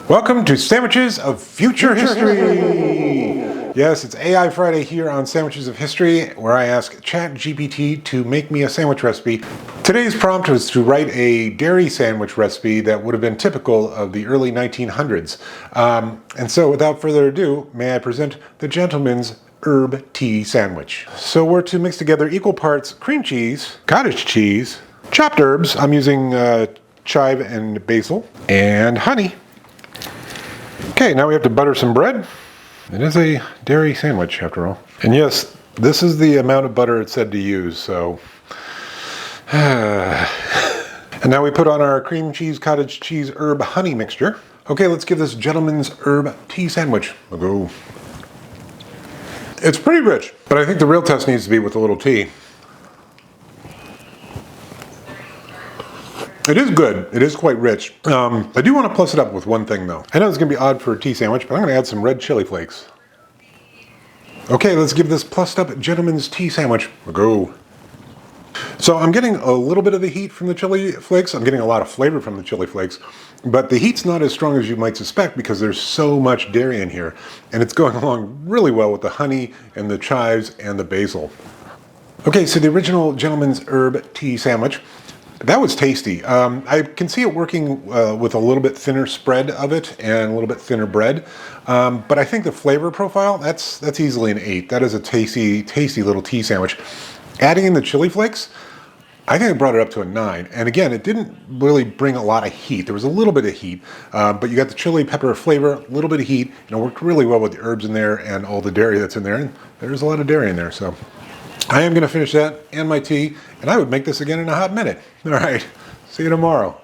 Welcome to Sandwiches of Future History! Yes, it's AI Friday here on Sandwiches of History, where I ask ChatGPT to make me a sandwich recipe. Today's prompt was to write a dairy sandwich recipe that would have been typical of the early 1900s. And so without further ado, may I present the gentleman's herb tea sandwich. So we're to mix together equal parts cream cheese, cottage cheese, chopped herbs. I'm using chive and basil, and honey. Okay, now we have to butter some bread. It is a dairy sandwich after all. And yes, this is the amount of butter it said to use, so. And now we put on our cream cheese, cottage cheese, herb, honey mixture. Okay, let's give this gentleman's herb tea sandwich a go. It's pretty rich, but I think the real test needs to be with a little tea. It is good. It is quite rich. I do want to plus it up with one thing though. I know it's going to be odd for a tea sandwich, but I'm going to add some red chili flakes. Okay, let's give this plussed up gentleman's tea sandwich a go. So I'm getting a little bit of the heat from the chili flakes. I'm getting a lot of flavor from the chili flakes, but the heat's not as strong as you might suspect because there's so much dairy in here, and it's going along really well with the honey and the chives and the basil. Okay, so the original gentleman's herb tea sandwich. That was tasty. I can see it working with a little bit thinner spread of it and a little bit thinner bread. But I think the flavor profile, that's easily an 8. That is a tasty, tasty little tea sandwich. Adding in the chili flakes, I think it brought it up to a 9. And again, it didn't really bring a lot of heat. There was a little bit of heat, but you got the chili pepper flavor, a little bit of heat, and it worked really well with the herbs in there and all the dairy that's in there. And there's a lot of dairy in there, so. I am going to finish that and my tea, and I would make this again in a hot minute. All right, see you tomorrow.